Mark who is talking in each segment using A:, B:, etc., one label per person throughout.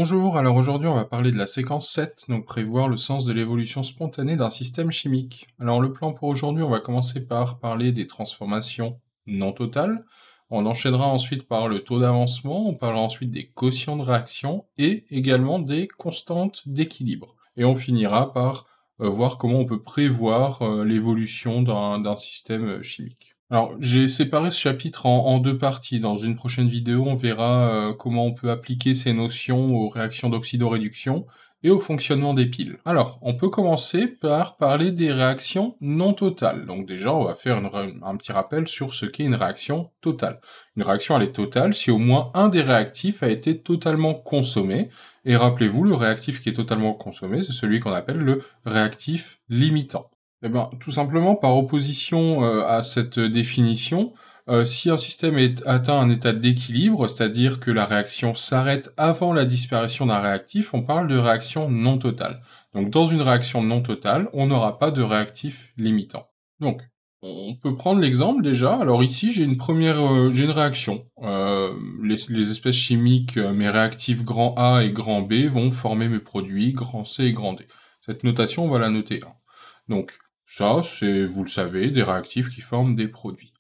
A: Bonjour, alors aujourd'hui on va parler de la séquence 7, donc prévoir le sens de l'évolution spontanée d'un système chimique. Alors le plan pour aujourd'hui, on va commencer par parler des transformations non totales, on enchaînera ensuite par le taux d'avancement, on parlera ensuite des quotients de réaction et également des constantes d'équilibre. Et on finira par voir comment on peut prévoir l'évolution d'un système chimique. Alors, j'ai séparé ce chapitre en deux parties. Dans une prochaine vidéo, on verra comment on peut appliquer ces notions aux réactions d'oxydoréduction et au fonctionnement des piles. Alors, on peut commencer par parler des réactions non totales. Donc déjà, on va faire un petit rappel sur ce qu'est une réaction totale. Une réaction, elle est totale si au moins un des réactifs a été totalement consommé. Et rappelez-vous, le réactif qui est totalement consommé, c'est celui qu'on appelle le réactif limitant. Eh ben, tout simplement, par opposition à cette définition, si un système atteint un état d'équilibre, c'est-à-dire que la réaction s'arrête avant la disparition d'un réactif, on parle de réaction non totale. Donc dans une réaction non totale, on n'aura pas de réactif limitant. Donc, on peut prendre l'exemple déjà. Alors ici, j'ai une réaction. Les espèces chimiques, mes réactifs grand A et grand B vont former mes produits grand C et grand D. Cette notation, on va la noter 1. Donc, ça, c'est, vous le savez, des réactifs qui forment des produits.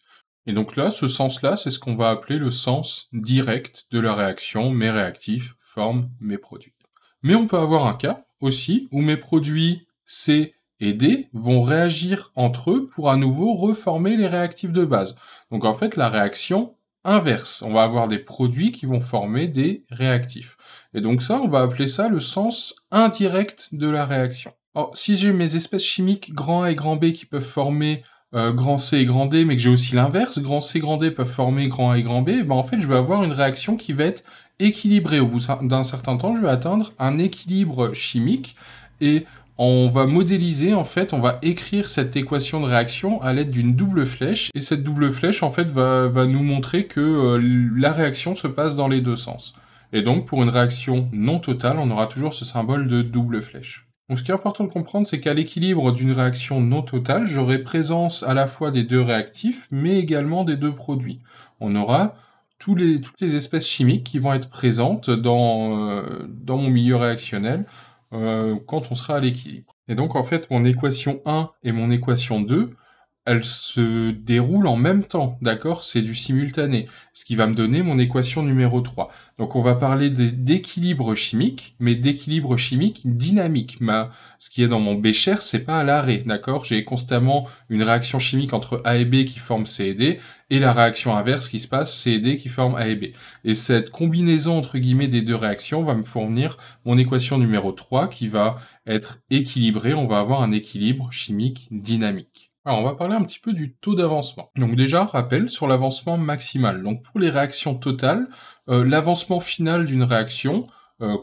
A: Et donc là, ce sens-là, c'est ce qu'on va appeler le sens direct de la réaction. Mes réactifs forment mes produits. Mais on peut avoir un cas aussi où mes produits C et D vont réagir entre eux pour à nouveau reformer les réactifs de base. Donc en fait, la réaction inverse. On va avoir des produits qui vont former des réactifs. Et donc ça, on va appeler ça le sens indirect de la réaction. Alors, si j'ai mes espèces chimiques grand A et grand B qui peuvent former grand C et grand D, mais que j'ai aussi l'inverse, grand C et grand D peuvent former grand A et grand B, ben en fait, je vais avoir une réaction qui va être équilibrée. Au bout d'un certain temps, je vais atteindre un équilibre chimique, et on va modéliser, en fait, on va écrire cette équation de réaction à l'aide d'une double flèche, et cette double flèche, en fait, va nous montrer que la réaction se passe dans les deux sens. Et donc, pour une réaction non totale, on aura toujours ce symbole de double flèche. Donc ce qui est important de comprendre, c'est qu'à l'équilibre d'une réaction non totale, j'aurai présence à la fois des deux réactifs, mais également des deux produits. On aura toutes les espèces chimiques qui vont être présentes dans mon milieu réactionnel quand on sera à l'équilibre. Et donc en fait, mon équation 1 et mon équation 2, elles se déroulent en même temps, d'accord? C'est du simultané, ce qui va me donner mon équation numéro 3. Donc on va parler d'équilibre chimique, mais d'équilibre chimique dynamique. Ce qui est dans mon bécher, c'est pas à l'arrêt, d'accord? J'ai constamment une réaction chimique entre A et B qui forme C et D, et la réaction inverse qui se passe, C et D qui forme A et B. Et cette combinaison, entre guillemets, des deux réactions va me fournir mon équation numéro 3 qui va être équilibrée. On va avoir un équilibre chimique dynamique. Alors, on va parler un petit peu du taux d'avancement. Donc déjà, rappel sur l'avancement maximal. Donc pour les réactions totales, l'avancement final d'une réaction,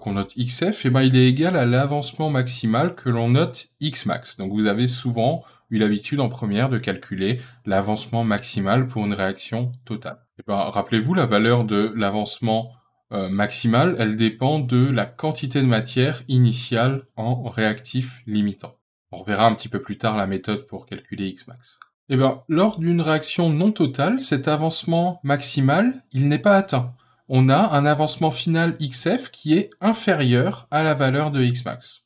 A: qu'on note XF, eh ben, il est égal à l'avancement maximal que l'on note Xmax. Donc vous avez souvent eu l'habitude en première de calculer l'avancement maximal pour une réaction totale. Eh ben, rappelez-vous, la valeur de l'avancement maximal, elle dépend de la quantité de matière initiale en réactif limitant. On reverra un petit peu plus tard la méthode pour calculer Xmax. Eh bien, lors d'une réaction non totale, cet avancement maximal, il n'est pas atteint. On a un avancement final XF qui est inférieur à la valeur de Xmax.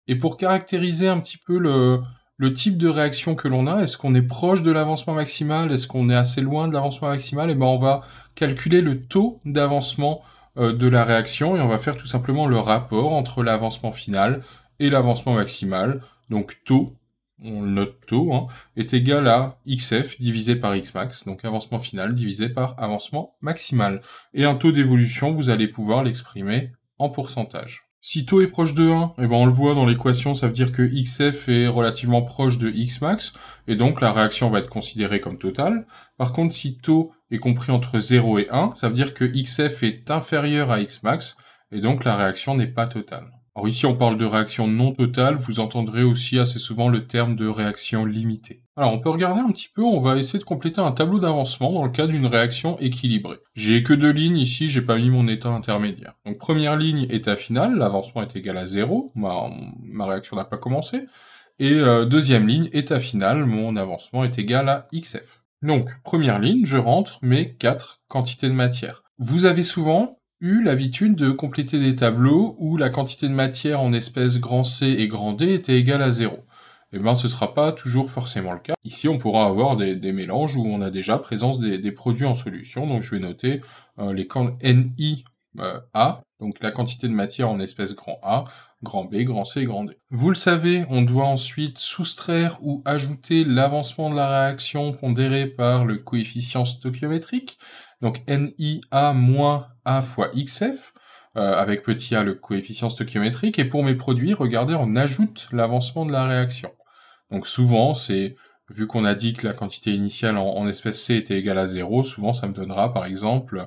A: Et pour caractériser un petit peu le type de réaction que l'on a, est-ce qu'on est proche de l'avancement maximal, est-ce qu'on est assez loin de l'avancement maximal, eh ben on va calculer le taux d'avancement de la réaction et on va faire tout simplement le rapport entre l'avancement final et l'avancement maximal. Donc taux, on le note taux, est égal à XF divisé par Xmax, donc avancement final divisé par avancement maximal. Et un taux d'évolution, vous allez pouvoir l'exprimer en pourcentage. Si taux est proche de 1, eh ben on le voit dans l'équation, ça veut dire que XF est relativement proche de Xmax, et donc la réaction va être considérée comme totale. Par contre, si taux est compris entre 0 et 1, ça veut dire que XF est inférieur à Xmax, et donc la réaction n'est pas totale. Alors ici, on parle de réaction non totale, vous entendrez aussi assez souvent le terme de réaction limitée. Alors on peut regarder un petit peu, on va essayer de compléter un tableau d'avancement dans le cas d'une réaction équilibrée. J'ai que deux lignes ici, j'ai pas mis mon état intermédiaire. Donc première ligne, état final, l'avancement est égal à 0, ma réaction n'a pas commencé. Et deuxième ligne, état final, mon avancement est égal à XF. Donc première ligne, je rentre mes 4 quantités de matière. Vous avez souvent eu l'habitude de compléter des tableaux où la quantité de matière en espèces grand C et grand D était égale à 0. Eh bien, ce ne sera pas toujours forcément le cas. Ici, on pourra avoir des mélanges où on a déjà présence des produits en solution. Donc, je vais noter les NI A, donc la quantité de matière en espèces grand A, grand B, grand C et grand D. Vous le savez, on doit ensuite soustraire ou ajouter l'avancement de la réaction pondéré par le coefficient stoichiométrique, donc NIA moins A fois XF, avec petit a le coefficient stoichiométrique, et pour mes produits, regardez, on ajoute l'avancement de la réaction. Donc souvent, vu qu'on a dit que la quantité initiale en espèce C était égale à 0, souvent ça me donnera par exemple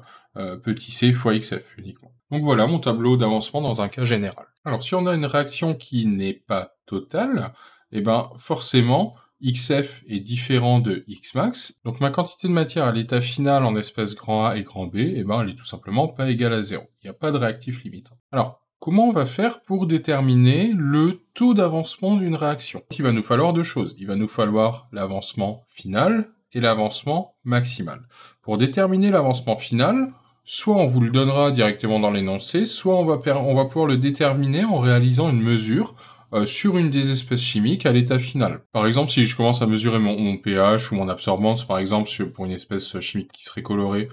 A: petit c fois XF uniquement. Donc voilà mon tableau d'avancement dans un cas général. Alors si on a une réaction qui n'est pas totale, eh ben forcément XF est différent de Xmax, donc ma quantité de matière à l'état final en espèces grand A et grand B, eh ben elle est tout simplement pas égale à 0. Il n'y a pas de réactif limite. Alors, comment on va faire pour déterminer le taux d'avancement d'une réaction? Il va nous falloir deux choses. Il va nous falloir l'avancement final et l'avancement maximal. Pour déterminer l'avancement final, soit on vous le donnera directement dans l'énoncé, soit on va pouvoir le déterminer en réalisant une mesure sur une des espèces chimiques à l'état final. Par exemple, si je commence à mesurer mon pH ou mon absorbance, par exemple, pour une espèce chimique qui serait colorée,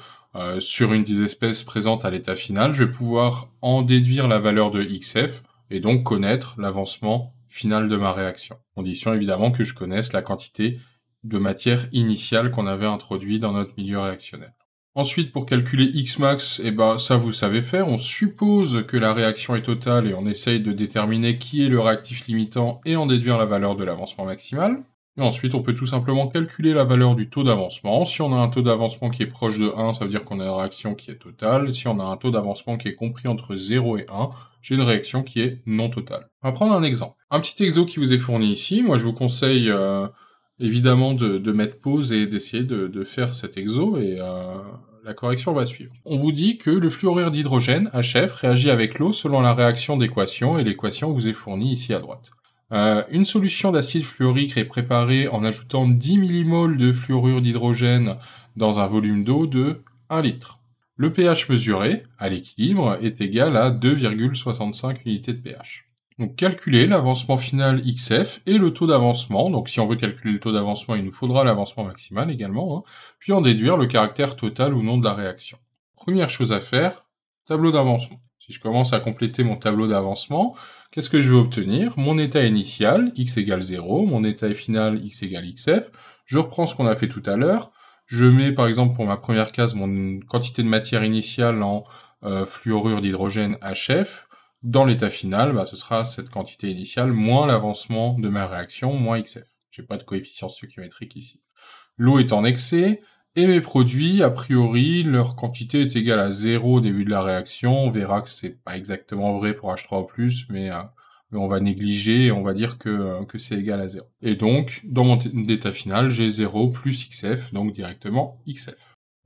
A: sur une des espèces présentes à l'état final, je vais pouvoir en déduire la valeur de XF, et donc connaître l'avancement final de ma réaction. Condition évidemment que je connaisse la quantité de matière initiale qu'on avait introduit dans notre milieu réactionnel. Ensuite, pour calculer Xmax, ça vous savez faire, on suppose que la réaction est totale et on essaye de déterminer qui est le réactif limitant et en déduire la valeur de l'avancement maximal. Et ensuite, on peut tout simplement calculer la valeur du taux d'avancement. Si on a un taux d'avancement qui est proche de 1, ça veut dire qu'on a une réaction qui est totale. Si on a un taux d'avancement qui est compris entre 0 et 1, j'ai une réaction qui est non totale. On va prendre un exemple. Un petit exo qui vous est fourni ici. Moi, je vous conseille évidemment de mettre pause et d'essayer de faire cet exo, et la correction va suivre. On vous dit que le fluorure d'hydrogène, HF, réagit avec l'eau selon la réaction d'équation, et l'équation vous est fournie ici à droite. Une solution d'acide fluorique est préparée en ajoutant 10 millimoles de fluorure d'hydrogène dans un volume d'eau de 1 litre. Le pH mesuré, à l'équilibre, est égal à 2,65 unités de pH. Donc calculer l'avancement final XF et le taux d'avancement. Donc si on veut calculer le taux d'avancement, il nous faudra l'avancement maximal également, puis en déduire le caractère total ou non de la réaction. Première chose à faire, tableau d'avancement. Si je commence à compléter mon tableau d'avancement, qu'est-ce que je vais obtenir? Mon état initial, x égale 0, mon état final, x égale xf. Je reprends ce qu'on a fait tout à l'heure. Je mets par exemple pour ma première case mon quantité de matière initiale en fluorure d'hydrogène HF. Dans l'état final, ce sera cette quantité initiale moins l'avancement de ma réaction, moins XF. J'ai pas de coefficient stoichiométrique ici. L'eau est en excès, et mes produits, a priori, leur quantité est égale à 0 au début de la réaction. On verra que c'est pas exactement vrai pour H3O+, mais on va négliger et on va dire que c'est égal à 0. Et donc, dans mon état final, j'ai 0 plus XF, donc directement XF.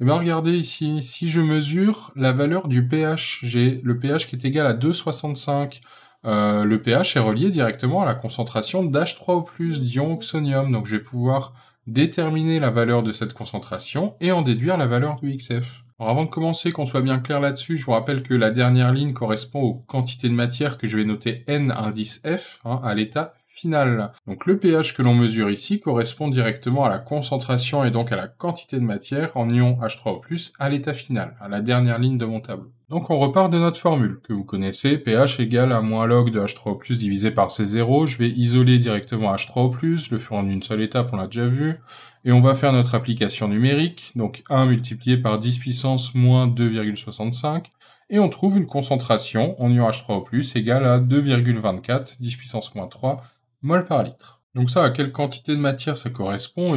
A: Eh bien, regardez ici, si je mesure la valeur du pH, j'ai le pH qui est égal à 2,65. Le pH est relié directement à la concentration d'H3O+, d'ion oxonium. Donc je vais pouvoir déterminer la valeur de cette concentration et en déduire la valeur de XF. Alors avant de commencer, qu'on soit bien clair là-dessus, je vous rappelle que la dernière ligne correspond aux quantités de matière que je vais noter N indice F à l'état final. Donc le pH que l'on mesure ici correspond directement à la concentration et donc à la quantité de matière en ion H3O+, à l'état final, à la dernière ligne de mon tableau. Donc on repart de notre formule, que vous connaissez, pH égale à moins log de H3O+, divisé par C0, je vais isoler directement H3O+, le faire en une seule étape, on l'a déjà vu, et on va faire notre application numérique, donc 1 multiplié par 10 puissance moins 2,65, et on trouve une concentration en ion H3O+, égale à 2,24, 10 puissance moins 3, mol par litre. Donc ça, à quelle quantité de matière ça correspond?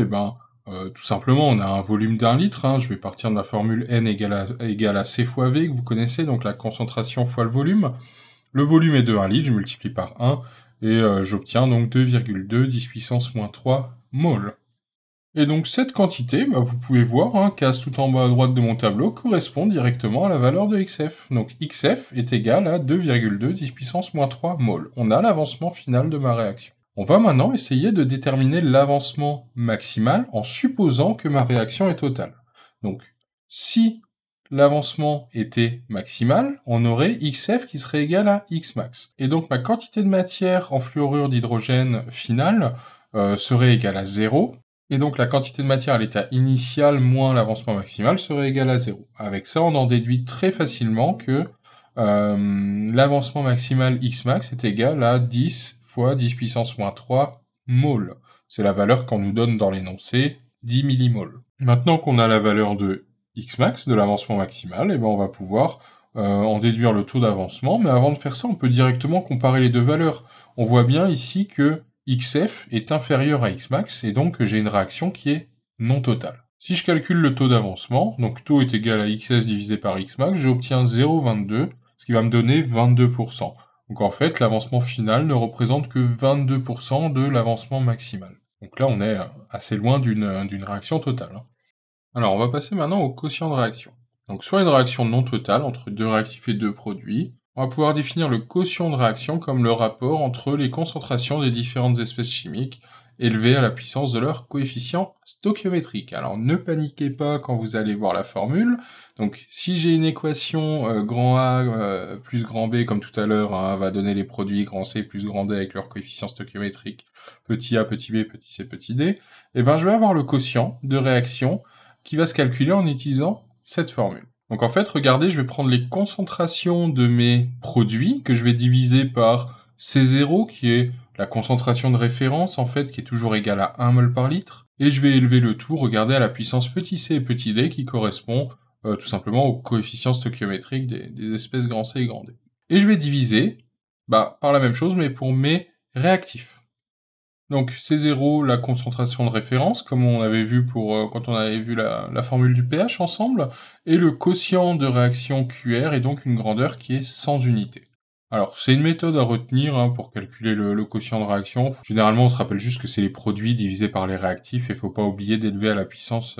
A: Tout simplement, on a un volume d'1 litre, je vais partir de la formule N égale à C fois V, que vous connaissez, donc la concentration fois le volume. Le volume est de 1 litre, je multiplie par 1, et j'obtiens donc 2,2, 10 puissance moins 3 mol. Et donc cette quantité, vous pouvez voir, case tout en bas à droite de mon tableau, correspond directement à la valeur de XF. Donc XF est égal à 2,2 10 puissance moins 3 mol. On a l'avancement final de ma réaction. On va maintenant essayer de déterminer l'avancement maximal en supposant que ma réaction est totale. Donc si l'avancement était maximal, on aurait XF qui serait égal à Xmax. Et donc ma quantité de matière en fluorure d'hydrogène finale serait égale à 0, et donc la quantité de matière à l'état initial moins l'avancement maximal serait égal à 0. Avec ça, on en déduit très facilement que l'avancement maximal Xmax est égal à 10 fois 10 puissance moins 3 mol. C'est la valeur qu'on nous donne dans l'énoncé, 10 millimoles. Maintenant qu'on a la valeur de Xmax, de l'avancement maximal, et ben on va pouvoir en déduire le taux d'avancement, mais avant de faire ça, on peut directement comparer les deux valeurs. On voit bien ici que Xf est inférieur à Xmax, et donc j'ai une réaction qui est non totale. Si je calcule le taux d'avancement, donc taux est égal à Xs divisé par Xmax, j'obtiens 0,22, ce qui va me donner 22%. Donc en fait, l'avancement final ne représente que 22% de l'avancement maximal. Donc là, on est assez loin d'une réaction totale. Alors, on va passer maintenant au quotient de réaction. Donc, soit une réaction non totale entre deux réactifs et deux produits. On va pouvoir définir le quotient de réaction comme le rapport entre les concentrations des différentes espèces chimiques élevées à la puissance de leur coefficient stoichiométrique. Alors, ne paniquez pas quand vous allez voir la formule. Donc, si j'ai une équation grand A plus grand B, comme tout à l'heure, hein, va donner les produits grand C plus grand D avec leur coefficient stoichiométrique petit a, petit b, petit c, petit d, et ben je vais avoir le quotient de réaction qui va se calculer en utilisant cette formule. Donc en fait, regardez, je vais prendre les concentrations de mes produits que je vais diviser par C0, qui est la concentration de référence, en fait, qui est toujours égale à 1 mol par litre, et je vais élever le tout, regardez, à la puissance petit c et petit d, qui correspond tout simplement au coefficient stoichiométrique des espèces grand C et grand D. Et je vais diviser par la même chose, mais pour mes réactifs. Donc C0, la concentration de référence, comme on avait vu quand on avait vu la formule du pH ensemble, et le quotient de réaction QR est donc une grandeur qui est sans unité. Alors c'est une méthode à retenir hein, pour calculer le quotient de réaction. Généralement on se rappelle juste que c'est les produits divisés par les réactifs, et il ne faut pas oublier d'élever à la puissance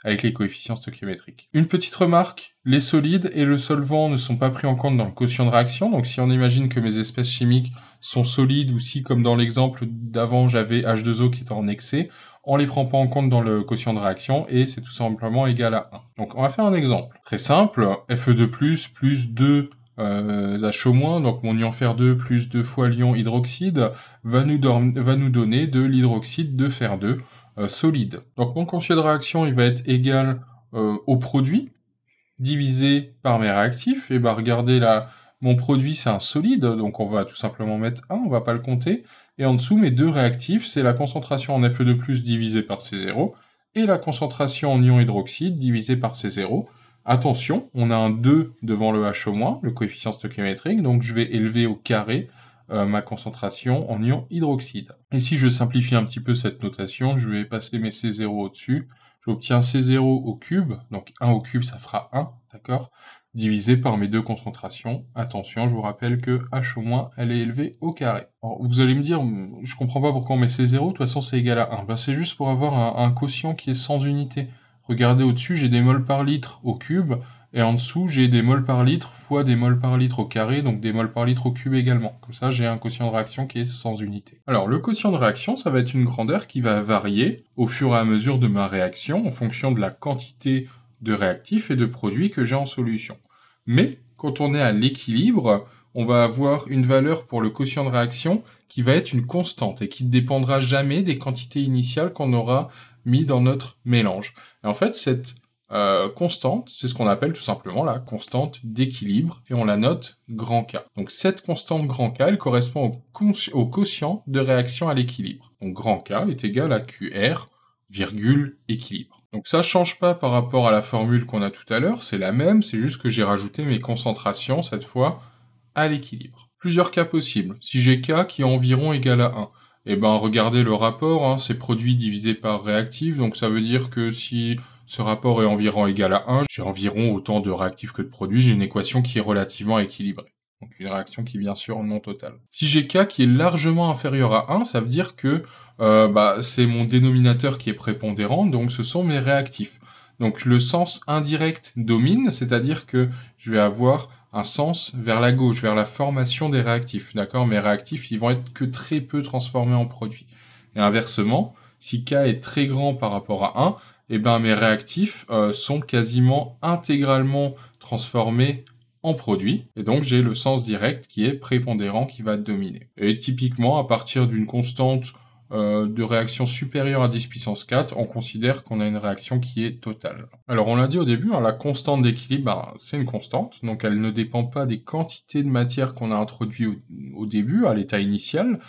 A: avec les coefficients stoichiométriques. Une petite remarque, les solides et le solvant ne sont pas pris en compte dans le quotient de réaction, donc si on imagine que mes espèces chimiques sont solides, ou si, comme dans l'exemple d'avant, j'avais H2O qui était en excès, on les prend pas en compte dans le quotient de réaction, et c'est tout simplement égal à 1. Donc on va faire un exemple. Très simple, Fe2+, plus 2 HO-, donc mon ion fer2 plus 2 fois l'ion hydroxyde, va nous donner de l'hydroxyde de fer2 solide. Donc mon quotient de réaction, il va être égal au produit, divisé par mes réactifs, et bah regardez là, mon produit c'est un solide, donc on va tout simplement mettre 1, on va pas le compter, et en dessous mes deux réactifs, c'est la concentration en Fe2+, divisée par C0, et la concentration en ion hydroxyde divisée par C0. Attention, on a un 2 devant le HO-, le coefficient stoichiométrique, donc je vais élever au carré ma concentration en ion hydroxyde. Et si je simplifie un petit peu cette notation, je vais passer mes C0 au-dessus, j'obtiens C0 au cube, donc 1 au cube ça fera 1, d'accord, divisé par mes deux concentrations. Attention, je vous rappelle que H-, elle est élevée au carré. Alors, vous allez me dire, je comprends pas pourquoi on met C0, de toute façon c'est égal à 1. Ben, c'est juste pour avoir un quotient qui est sans unité. Regardez au-dessus, j'ai des moles par litre au cube, et en dessous, j'ai des moles par litre fois des moles par litre au carré, donc des moles par litre au cube également. Comme ça, j'ai un quotient de réaction qui est sans unité. Alors, le quotient de réaction, ça va être une grandeur qui va varier au fur et à mesure de ma réaction, en fonction de la quantité de réactifs et de produits que j'ai en solution. Mais, quand on est à l'équilibre, on va avoir une valeur pour le quotient de réaction qui va être une constante, et qui ne dépendra jamais des quantités initiales qu'on aura mis dans notre mélange. Et en fait, cette constante, c'est ce qu'on appelle tout simplement la constante d'équilibre, et on la note grand K. Donc cette constante grand K, elle correspond au quotient de réaction à l'équilibre. Donc grand K est égal à QR, virgule, équilibre. Donc ça change pas par rapport à la formule qu'on a tout à l'heure, c'est la même, c'est juste que j'ai rajouté mes concentrations, cette fois, à l'équilibre. Plusieurs cas possibles. Si j'ai K qui est environ égal à 1, et ben regardez le rapport, hein, c'est produit divisé par réactif, donc ça veut dire que si ce rapport est environ égal à 1, j'ai environ autant de réactifs que de produits, j'ai une équation qui est relativement équilibrée. Donc une réaction qui est bien sûr non totale. Si j'ai K qui est largement inférieur à 1, ça veut dire que c'est mon dénominateur qui est prépondérant, donc ce sont mes réactifs. Donc le sens indirect domine, c'est-à-dire que je vais avoir un sens vers la gauche, vers la formation des réactifs, d'accord? Mes réactifs, ils vont être que très peu transformés en produits. Et inversement, Si K est très grand par rapport à 1, eh ben, mes réactifs sont quasiment intégralement transformés en produit, et donc j'ai le sens direct qui est prépondérant qui va dominer. Et typiquement, à partir d'une constante de réaction supérieure à 10 puissance 4, on considère qu'on a une réaction qui est totale. Alors on l'a dit au début, hein, la constante d'équilibre, bah, c'est une constante, donc elle ne dépend pas des quantités de matière qu'on a introduites au début, à l'état initial.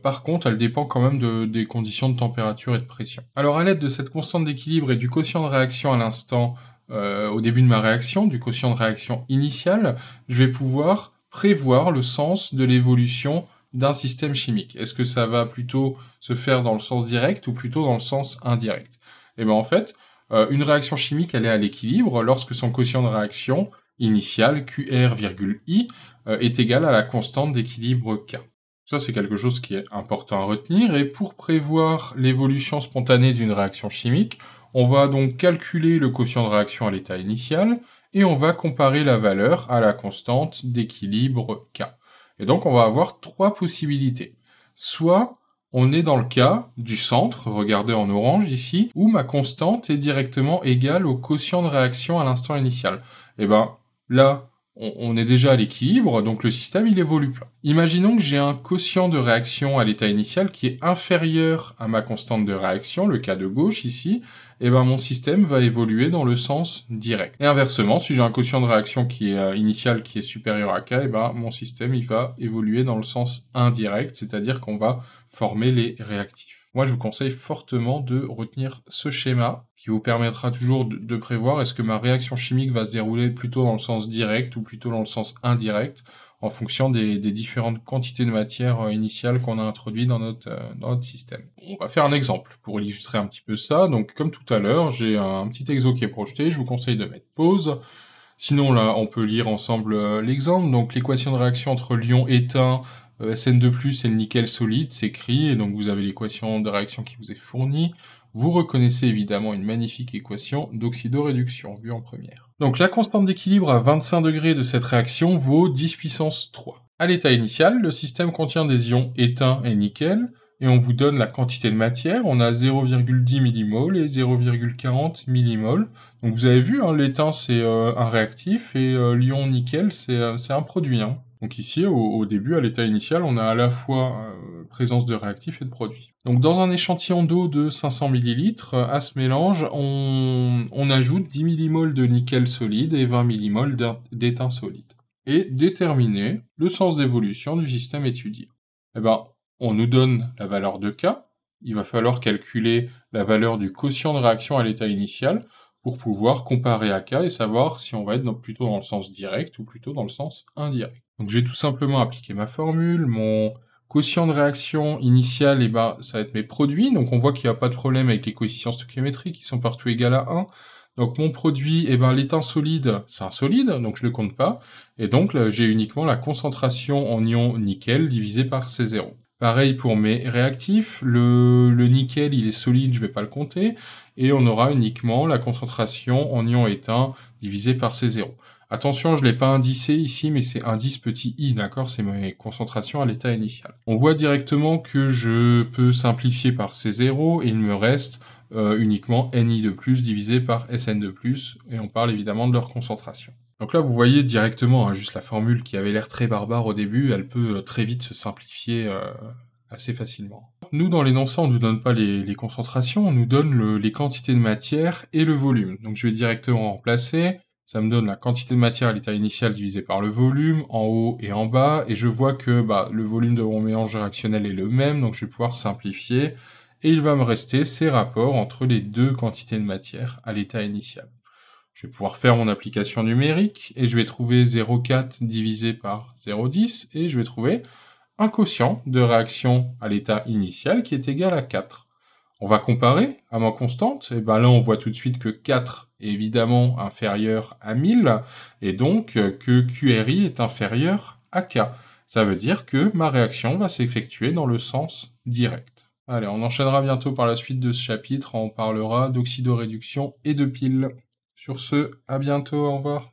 A: Par contre, elle dépend quand même des conditions de température et de pression. Alors à l'aide de cette constante d'équilibre et du quotient de réaction à l'instant, au début de ma réaction, du quotient de réaction initial, je vais pouvoir prévoir le sens de l'évolution d'un système chimique. Est-ce que ça va plutôt se faire dans le sens direct ou plutôt dans le sens indirect? Et bien en fait, une réaction chimique, elle est à l'équilibre lorsque son quotient de réaction initial, QR,I, est égal à la constante d'équilibre K. Ça, c'est quelque chose qui est important à retenir, et pour prévoir l'évolution spontanée d'une réaction chimique, on va donc calculer le quotient de réaction à l'état initial, et on va comparer la valeur à la constante d'équilibre K. Et donc on va avoir trois possibilités. Soit on est dans le cas du centre, regardez en orange ici, où ma constante est directement égale au quotient de réaction à l'instant initial. Et ben là, on est déjà à l'équilibre, donc le système il évolue pas. Imaginons que j'ai un quotient de réaction à l'état initial qui est inférieur à ma constante de réaction, le cas de gauche ici, et ben mon système va évoluer dans le sens direct. Et inversement, si j'ai un quotient de réaction qui est initial qui est supérieur à K, et ben mon système il va évoluer dans le sens indirect, c'est-à-dire qu'on va former les réactifs. Moi, je vous conseille fortement de retenir ce schéma qui vous permettra toujours de prévoir est-ce que ma réaction chimique va se dérouler plutôt dans le sens direct ou plutôt dans le sens indirect en fonction des différentes quantités de matière initiale qu'on a introduites dans notre système. On va faire un exemple pour illustrer un petit peu ça. Donc, comme tout à l'heure, j'ai un petit exo qui est projeté. Je vous conseille de mettre pause. Sinon, là, on peut lire ensemble l'exemple. Donc, l'équation de réaction entre l'ion éteint, Sn2+, et le nickel solide s'écrit, et donc vous avez l'équation de réaction qui vous est fournie. Vous reconnaissez évidemment une magnifique équation d'oxydoréduction, vue en première. Donc la constante d'équilibre à 25 degrés de cette réaction vaut 10 puissance 3. À l'état initial, le système contient des ions étain et nickel, et on vous donne la quantité de matière, on a 0,10 mmol et 0,40 mmol. Donc vous avez vu, hein, l'étain c'est un réactif, et l'ion nickel c'est un produit. Hein. Donc ici, au début, à l'état initial, on a à la fois présence de réactifs et de produits. Donc dans un échantillon d'eau de 500 ml, à ce mélange, on ajoute 10 mmol de nickel solide et 20 mmol d'étain solide. Et déterminer le sens d'évolution du système étudié. Eh ben, on nous donne la valeur de K, il va falloir calculer la valeur du quotient de réaction à l'état initial pour pouvoir comparer à K et savoir si on va être plutôt dans le sens direct ou plutôt dans le sens indirect. Donc je vais tout simplement appliquer ma formule, mon quotient de réaction initial, eh ben, ça va être mes produits, donc on voit qu'il n'y a pas de problème avec les coefficients stoichiométriques, qui sont partout égales à 1. Donc mon produit, eh ben, l'étain solide, c'est un solide, donc je ne le compte pas, et donc là, j'ai uniquement la concentration en ion nickel divisé par C0. Pareil pour mes réactifs, le nickel il est solide, je ne vais pas le compter, et on aura uniquement la concentration en ion étain divisé par C0. Attention, je ne l'ai pas indicé ici, mais c'est indice petit i, d'accord? C'est mes concentrations à l'état initial. On voit directement que je peux simplifier par C0, et il me reste uniquement Ni de plus divisé par Sn de plus, et on parle évidemment de leur concentration. Donc là, vous voyez directement, hein, juste la formule qui avait l'air très barbare au début, elle peut très vite se simplifier assez facilement. Nous, dans l'énoncé, on ne nous donne pas les concentrations, on nous donne les quantités de matière et le volume. Donc je vais directement remplacer, ça me donne la quantité de matière à l'état initial divisé par le volume, en haut et en bas, et je vois que le volume de mon mélange réactionnel est le même, donc je vais pouvoir simplifier, et il va me rester ces rapports entre les deux quantités de matière à l'état initial. Je vais pouvoir faire mon application numérique, et je vais trouver 0,4 divisé par 0,10, et je vais trouver un quotient de réaction à l'état initial qui est égal à 4. On va comparer à ma constante, et bien là on voit tout de suite que 4 est évidemment inférieur à 1000, et donc que QRI est inférieur à K. Ça veut dire que ma réaction va s'effectuer dans le sens direct. Allez, on enchaînera bientôt par la suite de ce chapitre, on parlera d'oxydoréduction et de piles. Sur ce, à bientôt, au revoir.